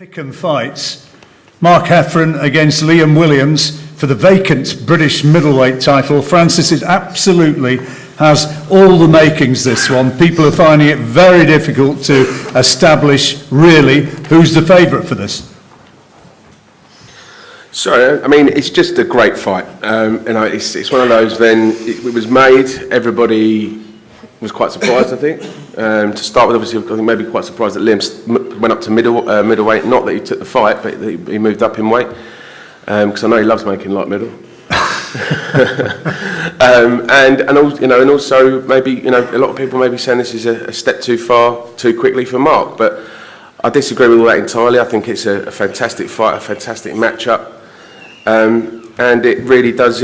Pick and fights. Mark Heffron against Liam Williams for the vacant British middleweight title. Francis, it absolutely has all the makings, this one. People are finding it very difficult to establish really who's the favourite for this. Sorry, I mean, it's just a great fight. It's one of those, then, it was made, everybody was quite surprised, I think. To start with, obviously, I think maybe quite surprised that Liam went up to middleweight. Not that he took the fight, but he moved up in weight. Because I know he loves making light middle. and also maybe, a lot of people may be saying this is a step too far, too quickly for Mark. But I disagree with all that entirely. I think it's a fantastic fight, a fantastic matchup. And it really does,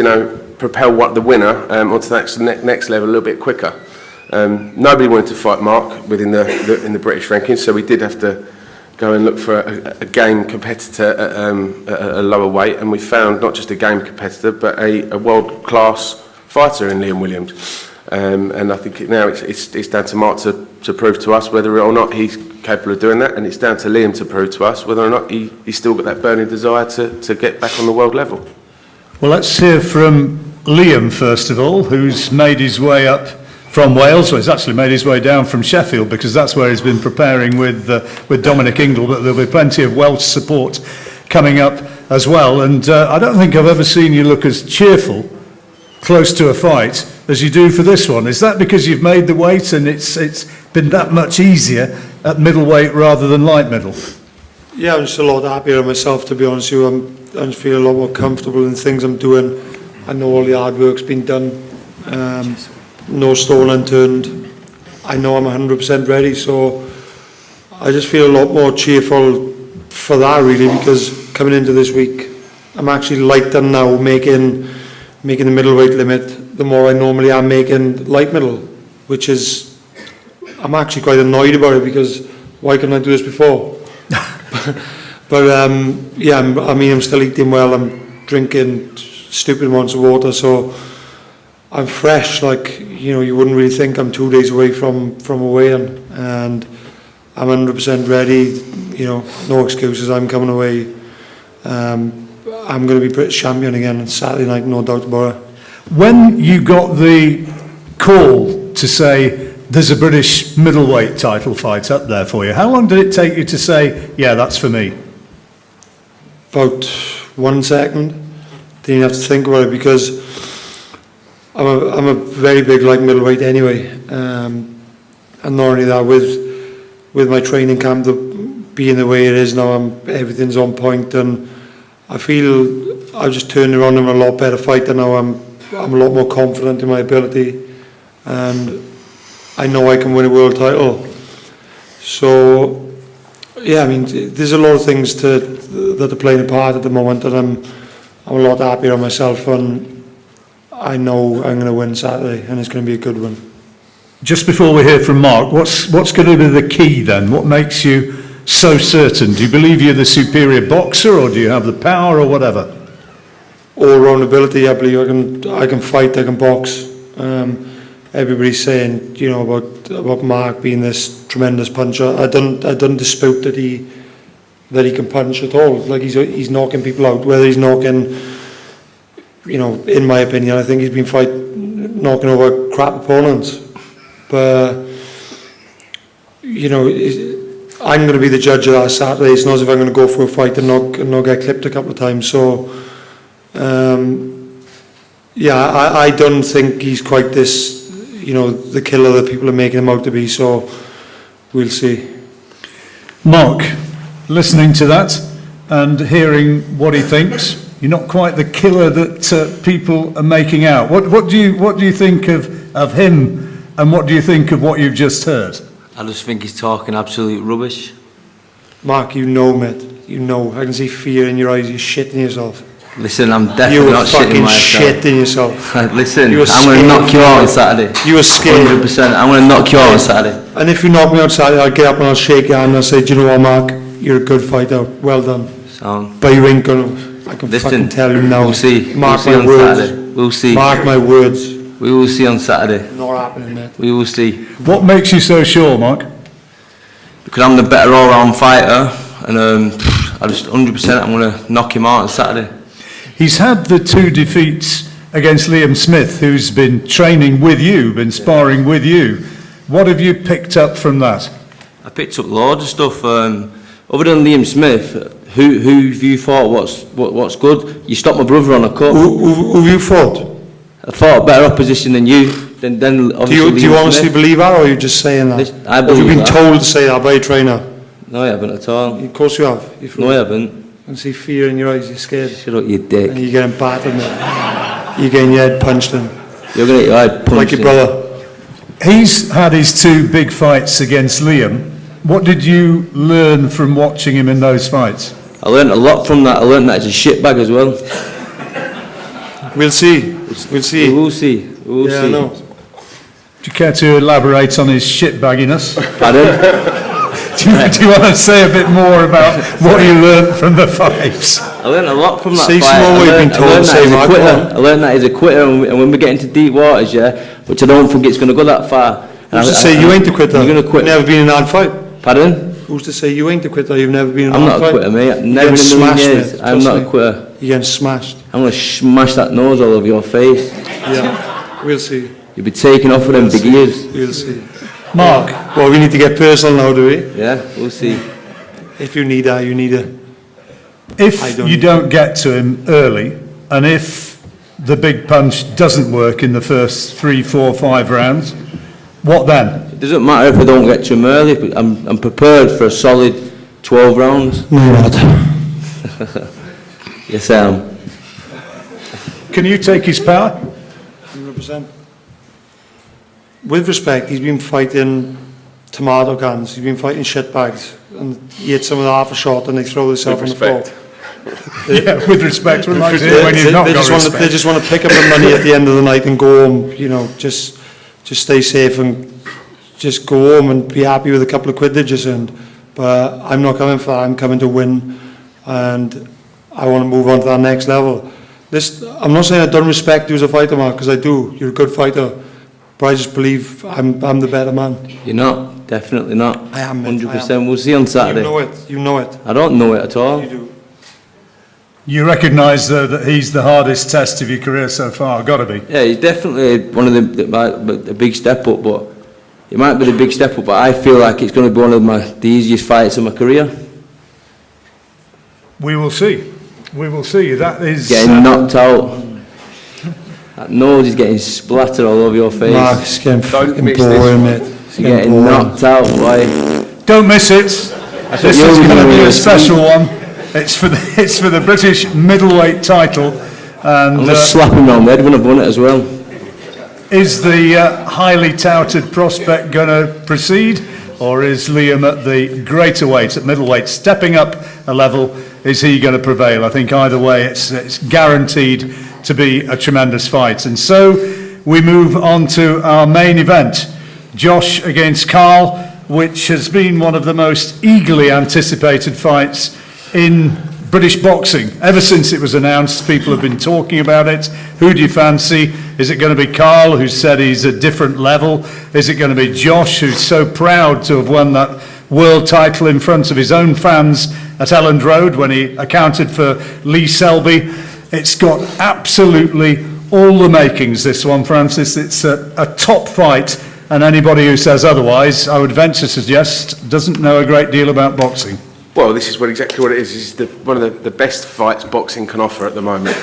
propel the winner onto the next level a little bit quicker. Nobody wanted to fight Mark within in the British rankings, so we did have to go and look for a game competitor at a lower weight, and we found not just a game competitor, but a world-class fighter in Liam Williams. And I think now it's down to Mark to prove to us whether or not he's capable of doing that, and it's down to Liam to prove to us whether or not he's still got that burning desire to get back on the world level. Well, let's hear from Liam first of all, who's made his way up from Wales. Well, he's actually made his way down from Sheffield, because that's where he's been preparing with Dominic Ingle, but there'll be plenty of Welsh support coming up as well. And I don't think I've ever seen you look as cheerful close to a fight as you do for this one. Is that because you've made the weight and it's been that much easier at middleweight rather than light middle? Yeah, I'm just a lot happier with myself, to be honest with you. I just feel a lot more comfortable in things I'm doing. I know all the hard work's been done. No stone unturned. I know I'm 100% ready, so I just feel a lot more cheerful for that, really, because coming into this week, I'm actually lighter now, making the middleweight limit the more I normally am making light middle, which is, I'm actually quite annoyed about it, because why couldn't I do this before? Yeah, I'm still eating well. I'm drinking stupid amounts of water, so I'm fresh. You wouldn't really think I'm 2 days away from a weigh-in, and I'm 100% ready. No excuses. I'm coming away. I'm going to be British champion again on Saturday night, no doubt about it. When you got the call to say there's a British middleweight title fight up there for you, how long did it take you to say, yeah, that's for me? About 1 second. Didn't even have to think about it, because I'm a very big light middleweight anyway, and not only that, with my training camp being the way it is now, everything's on point, and I feel I've just turned around. I'm a lot better fighter now. I'm a lot more confident in my ability, and I know I can win a world title. So yeah, there's a lot of things that are playing a part at the moment, and I'm a lot happier on myself, and I know I'm going to win Saturday, and it's going to be a good one. Just before we hear from Mark, what's going to be the key then? What makes you so certain? Do you believe you're the superior boxer, or do you have the power, or whatever? All-round ability. I believe I can fight, I can box. Everybody's saying, about Mark being this tremendous puncher. I don't dispute that he can punch at all. He's knocking people out. Whether he's knocking, in my opinion, I think he's been knocking over crap opponents. But I'm going to be the judge of that Saturday. It's not as if I'm going to go for a fight and not get clipped a couple of times. So I don't think he's quite this, the killer that people are making him out to be. So we'll see. Mark, listening to that and hearing what he thinks, you're not quite the killer that people are making out. What do you think of him, and what do you think of what you've just heard? I just think he's talking absolute rubbish. Mark, mate. I can see fear in your eyes. You're shitting yourself. Listen, I'm definitely not shitting myself. You were fucking shitting yourself. Listen, I'm going to knock you out on Saturday. You were scared. 100%. I'm going to knock you out on Saturday. And if you knock me out Saturday, I'll get up and I'll shake your hand and I'll say, do you know what, Mark? You're a good fighter. Well done. But you ain't going to... I can fucking tell you now. We'll see. Mark my words. Saturday. We'll see. Mark my words. We will see on Saturday. Not happening, mate. We will see. What makes you so sure, Mark? Because I'm the better all-round fighter. and I just 100% I'm going to knock him out on Saturday. He's had the 2 defeats against Liam Smith, who's been training with you, been sparring with you. What have you picked up from that? I picked up loads of stuff. Other than Liam Smith, who have you thought what's good? You stopped my brother on a cut. Who have you fought? I fought a better opposition than you. Then obviously Do you Liam honestly Smith. believe that, or are you just saying that? I Have believe you been that. told to say that by a trainer? No, I haven't at all. Of course you have. No, I haven't. I can see fear in your eyes, you're scared. Shut up, you dick. And you're getting battered, mate. You're getting your head punched in. You're going to get your head punched Like your in. brother. He's had his 2 big fights against Liam. What did you learn from watching him in those fights? I learned a lot from that. I learned that he's a shitbag as well. We'll see. We'll see. We will see. We will Yeah, see. I know. Do you care to elaborate on his shitbagginess? Pardon? Do you want to say a bit more about what you learned from the fights? I learned a lot from that See, fight. Simone, we've been told to say, Mark, come on. I learned that he's a quitter, and when we get into deep waters, yeah, which I don't think it's going to go that far. Who's to say you ain't the quitter? You're going to quit. You've never been in a hard fight. Pardon? Who's to say you ain't the quitter? You've never been in a I'm hard not fight. a quitter, mate. You're Never in a getting million smashed, years. mate. I'm Trust not me. a quitter. You're getting smashed. I'm going to smash that nose all over your face. Yeah. We'll see. You'll be taking off with them big ears. We'll see. Mark, Well, we need to get personal now, do we? Yeah, we'll see. If you need that, you need it. if I don't you need- don't get to him early, and if the big punch doesn't work in the first 3, 4, 5 rounds, what then? It doesn't matter if I don't get to him early, but I'm prepared for a solid 12 rounds. No, not. Yes, I am. Can you take his power? 100%. With respect, he's been fighting tomato cans, he's been fighting shit bags, and he hit someone half a shot and they throw themselves on With the floor. respect. Yeah, with respect, we'd like to hear when you've not got respect. They just want to pick up the money at the end of the night and go home, you know, just stay safe and just go home and be happy with a couple of quid they just earned. But I'm not coming for that, I'm coming to win, and I want to move on to that next level. I'm not saying I don't respect you as a fighter, Mark, because I do, you're a good fighter, but I just believe I'm the better man. You're not. Definitely not. I am, mate, 100%. We'll see on Saturday. You know it. I don't know it at all. You do. You recognise, though, that he's the hardest test of your career so far, got to be. Yeah, he's definitely one of the big step up, but it might be the big step up, but I feel like it's going to be one of the easiest fights of my career. We will see. We will see. That is... Getting knocked out. That nose is getting splattered all over your face. Mark, it's getting Don't fucking miss boring, this. mate. It's You're getting boring. knocked out, boy. Don't miss it. This you is were going to gonna be a win. special one. It's for the British middleweight title. I'm And going to slap him on the head when I've won it as well. is the highly touted prospect going to proceed, or is Liam at the greater weight, at middleweight, stepping up a level? Is he going to prevail? I think either way, it's guaranteed to be a tremendous fight. And so we move on to our main event, Josh against Carl, which has been one of the most eagerly anticipated fights in British boxing. Ever since it was announced, people have been talking about it. Who do you fancy? Is it going to be Carl, who said he's a different level? Is it going to be Josh, who's so proud to have won that world title in front of his own fans at Elland Road when he accounted for Lee Selby? It's got absolutely all the makings, this one, Francis. It's a top fight, and anybody who says otherwise, I would venture to suggest, doesn't know a great deal about boxing. Well, this is exactly what it is. This is one of the best fights boxing can offer at the moment.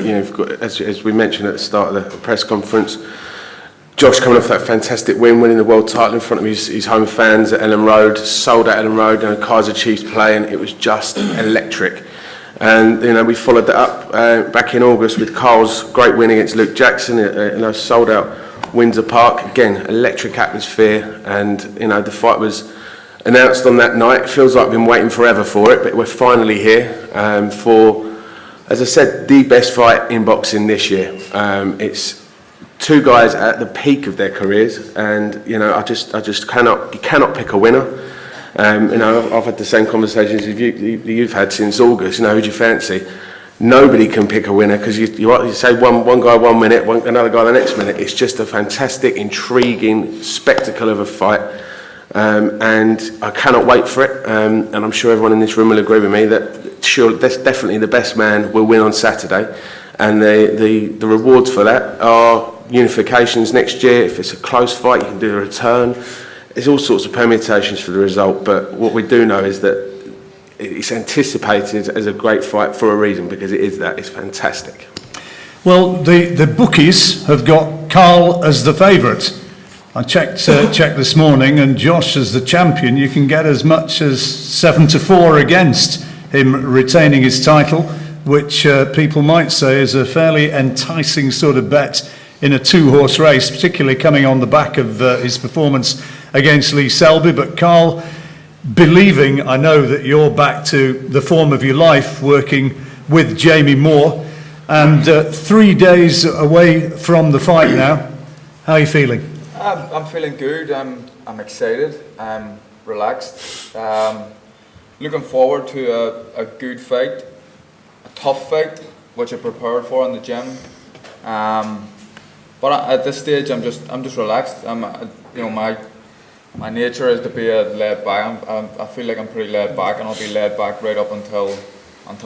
You know, you've got, as we mentioned at the start of the press conference, Josh coming off that fantastic win, winning the world title in front of his home fans at Elland Road, sold out Elland Road, and Kaiser Chiefs playing. It was just electric. And you know, we followed that up back in August with Carl's great win against Luke Jackson, sold out Windsor Park. Again, electric atmosphere, and you know, the fight was announced on that night. It feels like I've been waiting forever for it, but we're finally here for, as I said, the best fight in boxing this year. It's two guys at the peak of their careers, and you know, you cannot pick a winner. You know, I've had the same conversations you've had since August. You know, who do you fancy? Nobody can pick a winner, because you say one guy 1 minute, another guy the next minute. It's just a fantastic, intriguing spectacle of a fight. and I cannot wait for it. And I'm sure everyone in this room will agree with me that that's definitely the best man will win on Saturday. And the rewards for that are unifications next year. If it's a close fight, you can do a return. There's all sorts of permutations for the result, but what we do know is that it's anticipated as a great fight for a reason, because it is that. It's fantastic. Well, the bookies have got Carl as the favourite. I checked this morning, and Josh as the champion. You can get as much as 7-4 against him retaining his title, which people might say is a fairly enticing sort of bet in a two-horse race, particularly coming on the back of his performance against Lee Selby. But Carl, believing, I know that you're back to the form of your life, working with Jamie Moore, and 3 days away from the fight now. How are you feeling? I'm feeling good. I'm excited. I'm relaxed. Looking forward to a good fight, a tough fight, which I prepared for in the gym. But at this stage, I'm just relaxed. My nature is to be laid back. I feel like I'm pretty laid back, and I'll be laid back right up until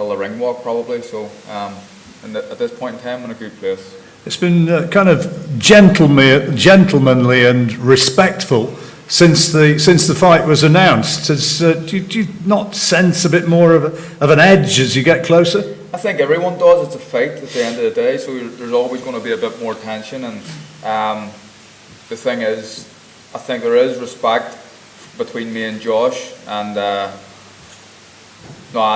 the ring walk probably. So at this point in time, I'm in a good place. It's been kind of gentlemanly and respectful since the fight was announced. Do you not sense a bit more of an edge as you get closer? I think everyone does. It's a fight at the end of the day, so there's always going to be a bit more tension. And the thing is, I think there is respect between me and Josh, and I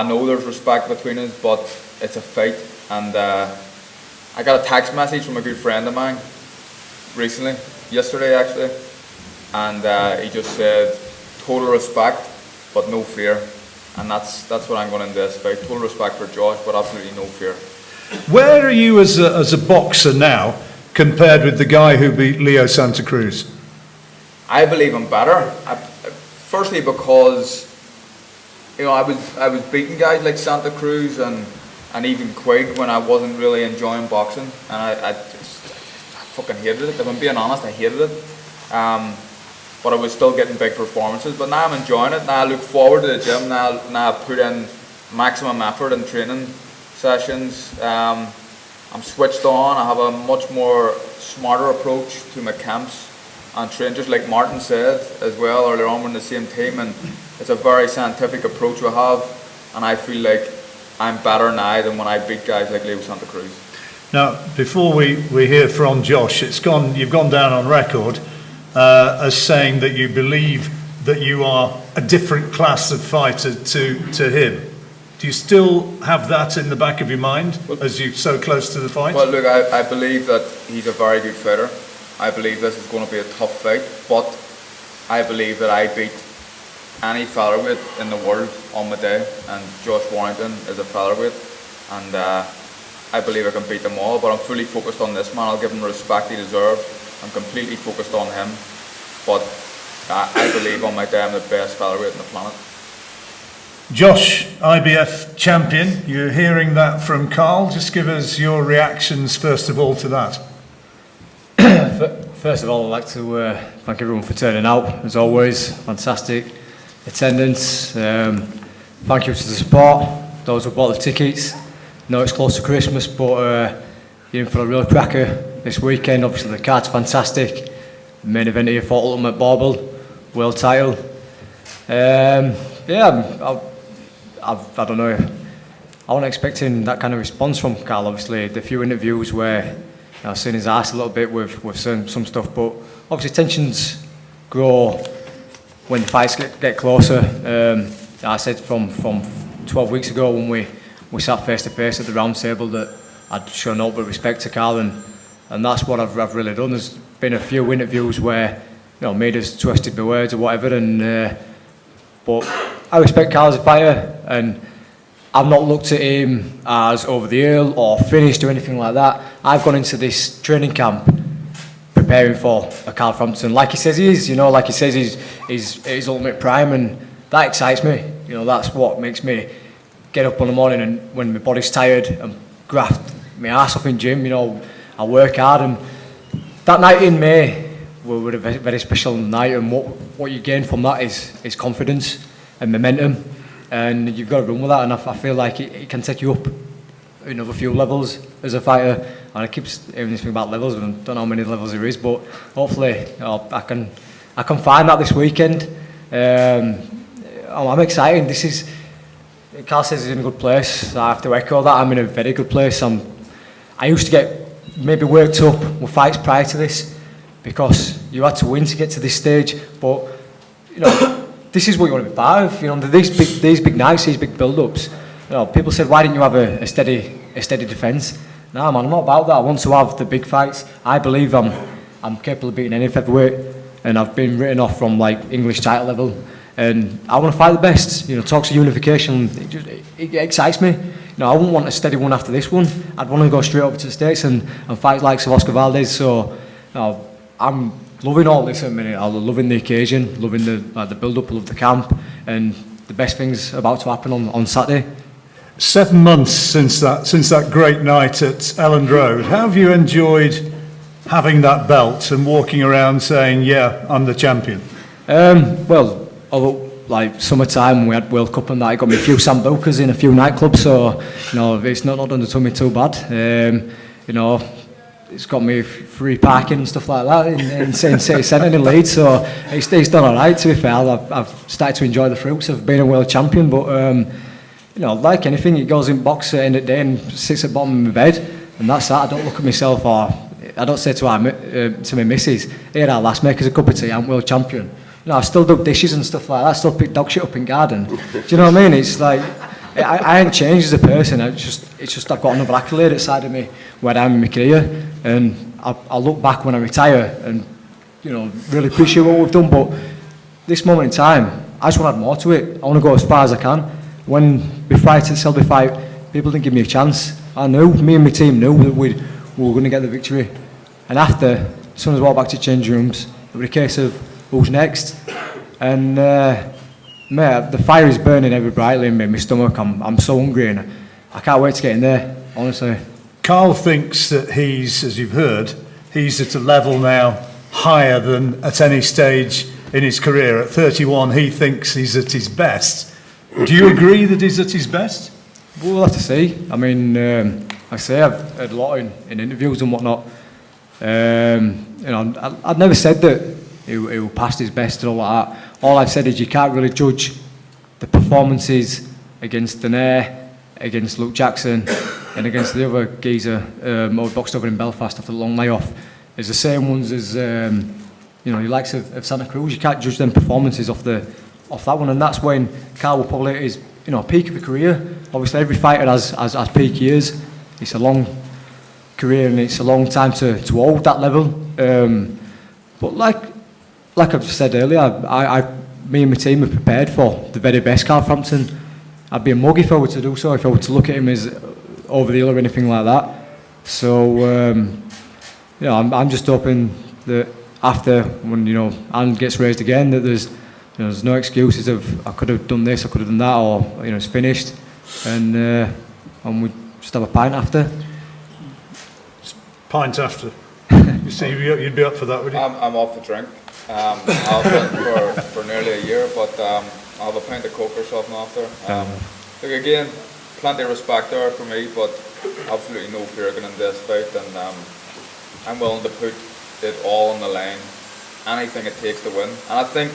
know there's respect between us, but it's a fight. And I got a text message from a good friend of mine recently, yesterday actually, and he just said, total respect, but no fear. And that's what I'm going to do this fight. Total respect for Josh, but absolutely no fear. Where are you as a boxer now compared with the guy who beat Leo Santa Cruz? I believe I'm better. Firstly, because I was beating guys like Santa Cruz and even Quigg when I wasn't really enjoying boxing, and I fucking hated it. If I'm being honest, I hated it. But I was still getting big performances. But now I'm enjoying it. Now I look forward to the gym. Now I put in maximum effort in training sessions. I'm switched on. I have a much more smarter approach to my camps and train, just like Martin said as well earlier on. We're in the same team, and it's a very scientific approach we have. And I feel like I'm better now than when I beat guys like Leo Santa Cruz. Now, before we hear from Josh, you've gone down on record as saying that you believe that you are a different class of fighter to him. Do you still have that in the back of your mind as you're so close to the fight? Well, look, I believe that he's a very good fighter. I believe this is going to be a tough fight, but I believe that I beat any featherweight in the world on my day, and Josh Warrington is a featherweight, and I believe I can beat them all, but I'm fully focused on this man. I'll give him the respect he deserves. I'm completely focused on him, but I believe on my day I'm the best featherweight on the planet. Josh, IBF champion, you're hearing that from Carl. Just give us your reactions first of all to that. First of all, I'd like to thank everyone for turning out. As always, fantastic attendance. Thank you to the support, those who bought the tickets. I know it's close to Christmas, but you're in for a real cracker this weekend. Obviously the card's fantastic. The main event here for Ultimate Barbell, world title. I don't know. I wasn't expecting that kind of response from Carl. Obviously, the few interviews where I've seen his ass a little bit with some stuff, but obviously tensions grow when the fights get closer. I said from 12 weeks ago when we sat face to face at the round table that I'd shown up with respect to Carl, and that's what I've really done. There's been a few interviews where media's twisted my words or whatever, but I respect Carl as a fighter, and I've not looked at him as over the hill or finished or anything like that. I've gone into this training camp preparing for a Carl Frampton, like he says he is, like he says he's his ultimate prime, and that excites me. That's what makes me get up in the morning, and when my body's tired and graft my ass off in gym, I work hard. And that night in May with a very, very special night, and what you gain from that is confidence and momentum, and you've got to run with that. And I feel like it can take you up another few levels as a fighter. And I keep hearing this thing about levels, and I don't know how many levels there is, but hopefully I can find that this weekend. I'm excited. Carl says he's in a good place. I have to echo that. I'm in a very good place. I used to get maybe worked up with fights prior to this because you had to win to get to this stage. But this is what you want to be part of. These big nights, these big build-ups. People said, why didn't you have a steady defence? No, man, I'm not about that. I want to have the big fights. I believe I'm capable of beating any featherweight, and I've been written off from like English title level. And I want to fight the best. Talks of unification, it excites me. I wouldn't want a steady one after this one. I'd want to go straight over to the States and fight like Oscar Valdez. So I'm loving all this at the minute. I'm loving the occasion, loving the build-up, love the camp, and the best things about to happen on Saturday. 7 months since that great night at Elland Road. How have you enjoyed having that belt and walking around saying, yeah, I'm the champion? Well, although like summertime we had World Cup and that, it got me a few sambucas in a few nightclubs, so it's not done me too bad. It's got me free parking and stuff like that in City Centre in Leeds, so it's done alright. To be fair, I've started to enjoy the fruits of being a world champion, but like anything, it goes in box at the end of the day and sits at the bottom of my bed, and that's that. I don't look at myself, or I don't say to my missus, here our last make us a cup of tea, I'm world champion. I still do dishes and stuff like that. I still pick dog shit up in garden. Do you know what I mean? It's like I ain't changed as a person. It's just I've got another accolade outside of me where I am in my career, and I'll look back when I retire and really appreciate what we've done. But this moment in time, I just want to add more to it. I want to go as far as I can. Before I to the Selby fight, people didn't give me a chance. Me and my team knew that we were going to get the victory. And after, as soon as I walked back to change rooms, it was a case of who's next. And mate, the fire is burning ever brightly in my stomach. I'm so hungry, and I can't wait to get in there, honestly. Carl thinks that he's, as you've heard, he's at a level now higher than at any stage in his career. At 31, he thinks he's at his best. Do you agree that he's at his best? We'll have to see. I mean, I say I've heard a lot in interviews and whatnot. I'd never said that he passed his best and all like that. All I've said is you can't really judge the performances against Denaire, against Luke Jackson, and against the other geezer who boxed over in Belfast after the long layoff as the same ones as the likes of Santa Cruz. You can't judge them performances off that one, and that's when Carl will probably at his peak of a career. Obviously, every fighter has peak years. It's a long career and it's a long time to hold that level. But like I've said earlier, me and my team are prepared for the very best Carl Frampton. I'd be a mug if I were to do so, if I were to look at him as over the hill or anything like that. So, I'm just hoping that after, when, hand gets raised again, that there's no excuses of, I could have done this, I could have done that, or, it's finished. And we just have a pint after. Pint after. You see, you'd be up for that, would you? I'm off the drink. I've been for nearly a year, but I'll have a pint of Coke or something after. Look, again, plenty of respect there for me, but absolutely no fear going into this fight, and I'm willing to put it all on the line, anything it takes to win. And I think,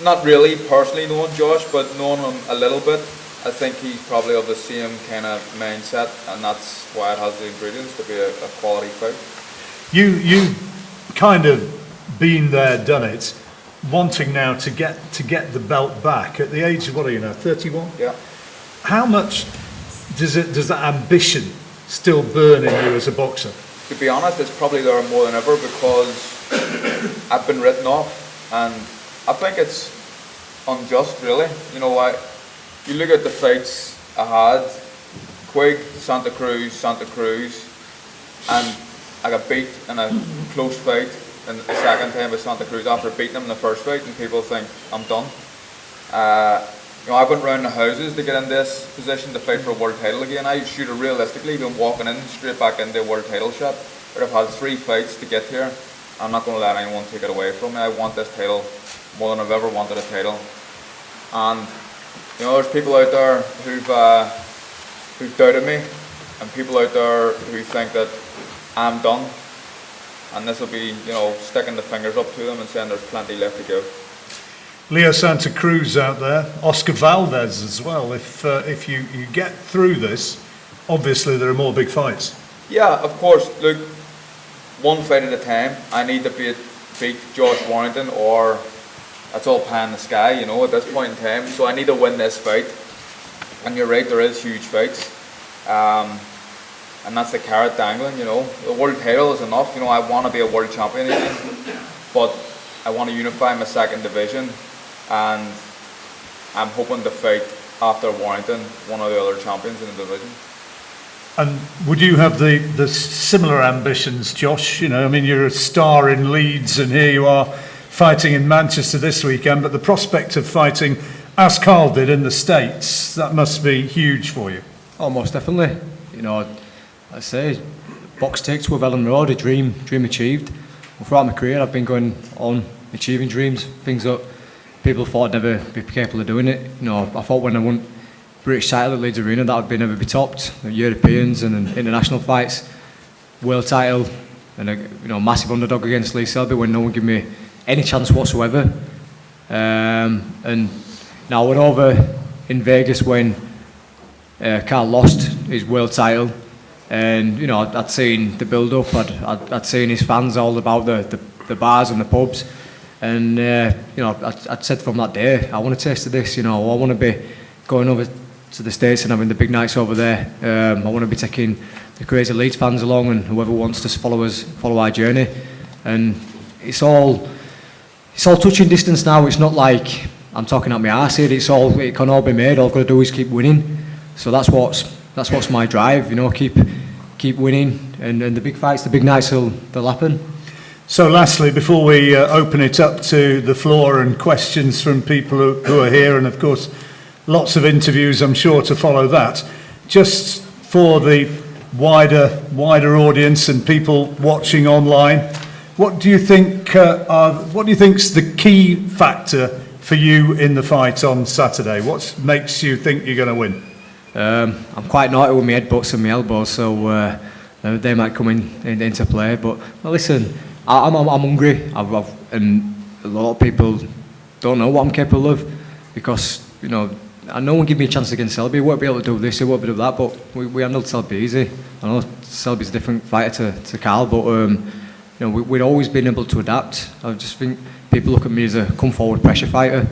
not really personally knowing Josh, but knowing him a little bit, I think he's probably of the same kind of mindset, and that's why it has the ingredients to be a quality fight. You kind of been there, done it, wanting now to get the belt back at the age of, what are you now, 31? Yeah. How much does that ambition still burn in you as a boxer? To be honest, it's probably there more than ever because I've been written off, and I think it's unjust, really. You know why? You look at the fights I had, Quigg, Santa Cruz, and I got beat in a close fight in the second time by Santa Cruz after beating him in the first fight, and people think I'm done. I went round the houses to get in this position to fight for a world title again. I should have realistically been walking in straight back into a world title shot. But I've had 3 fights to get here, I'm not going to let anyone take it away from me. I want this title more than I've ever wanted a title. And you know, there's people out there who've doubted me, and people out there who think that I'm done. And this will be, you know, sticking the fingers up to them and saying there's plenty left to go. Leo Santa Cruz out there, Oscar Valdez as well. If you get through this, obviously there are more big fights. Yeah, of course. Look, one fight at a time. I need to beat Josh Warrington, or that's all pie in the sky, you know, at this point in time. So I need to win this fight. And you're right, there is huge fights. And that's the carrot dangling, you know. The world title is enough, you know, I want to be a world champion again. But I want to unify my second division. And I'm hoping to fight after Warrington, one of the other champions in the division. And would you have the similar ambitions, Josh? You know, I mean, you're a star in Leeds, and here you are fighting in Manchester this weekend, but the prospect of fighting, as Carl did, in the States, that must be huge for you. Oh, most definitely. You know, I say, box ticks with Ellen Road, a dream achieved. Well, throughout my career, I've been going on achieving dreams, things that people thought I'd never be capable of doing it. You know, I thought when I won British title at Leeds Arena, that would never be topped. The Europeans and international fights, world title, and a massive underdog against Lee Selby when no one gave me any chance whatsoever. And now I went over in Vegas when Carl lost his world title, and you know, I'd seen the build-up. I'd seen his fans all about the bars and the pubs, and you know, I'd said from that day, I want to taste of this. You know, I want to be going over to the States and having the big nights over there. I want to be taking the crazy Leeds fans along, and whoever wants to follow our journey. And it's all touching distance now. It's not like I'm talking out my arse here. It can all be made. All I've got to do is keep winning. So that's what's my drive. You know, keep winning, and the big fights, the big nights, they'll happen. So lastly, before we open it up to the floor and questions from people who are here, and of course lots of interviews I'm sure to follow that, just for the wider audience and people watching online, what do you think think's the key factor for you in the fight on Saturday? What makes you think you're going to win? I'm quite naughty with my headbutts and my elbows, so they might come into play. But well, listen, I'm hungry, and a lot of people don't know what I'm capable of, because you know, no one give me a chance against Selby. He won't be able to do this, he won't be able to do that. But we handled Selby easy. I know Selby's a different fighter to Carl, but you know, we'd always been able to adapt. I just think people look at me as a come forward pressure fighter.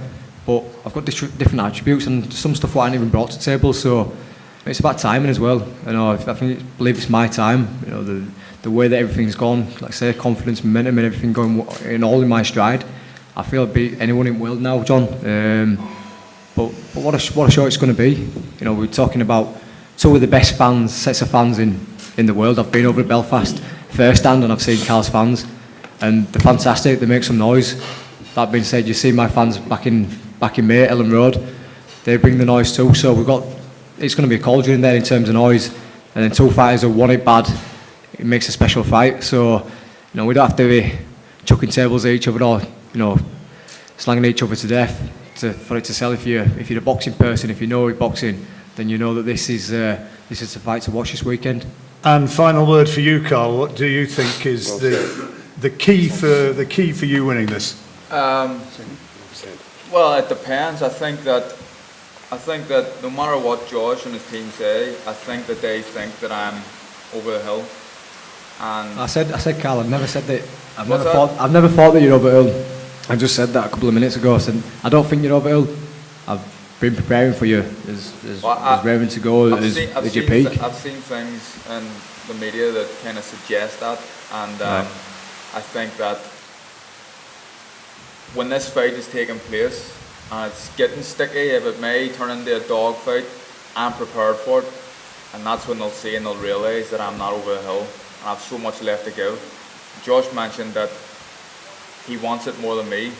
But I've got different attributes and some stuff what I haven't even brought to the table. So it's about timing as well. You know, I believe it's my time. You know, the way that everything's gone, like I say, confidence, momentum, and everything going in my stride. I feel I'd beat anyone in the world now, John. But what a show it's going to be. You know, we're talking about two of the best sets of fans in the world. I've been over at Belfast firsthand, and I've seen Carl's fans, and they're fantastic. They make some noise. That being said, you see my fans back in May at Ellen Road, they bring the noise too. So it's going to be a cauldron in there in terms of noise, and then two fighters who want it bad, it makes a special fight. So you know, we don't have to be chucking tables at each other or you know, slanging each other to death for it to sell. If you're a boxing person, if you know boxing, then you know that this is the fight to watch this weekend. And final word for you, Carl. What do you think is the key for you winning this? Well, it depends. I think that no matter what Josh and his team say, I think that they think that I'm over the hill. And I said, Carl, I've never said that. I've never thought that you're over the hill. I just said that a couple of minutes ago. I said, I don't think you're over the hill. I've been preparing for you as raring to go as your peak. I've seen things in the media that kind of suggest that, and I think that when this fight is taking place and it's getting sticky, if it may turn into a dog fight, I'm prepared for it, and that's when they'll see and they'll realise that I'm not over the hill and I have so much left to go. Josh mentioned that he wants it more than me.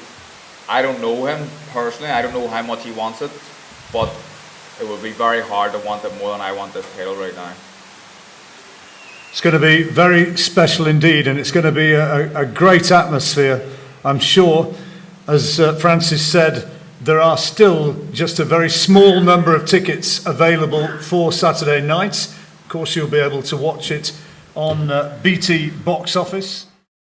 I don't know him personally, I don't know how much he wants it, but it would be very hard to want it more than I want this title right now. It's going to be very special indeed, and it's going to be a great atmosphere, I'm sure. As Francis said, there are still just a very small number of tickets available for Saturday night. Of course, you'll be able to watch it on BT Box Office.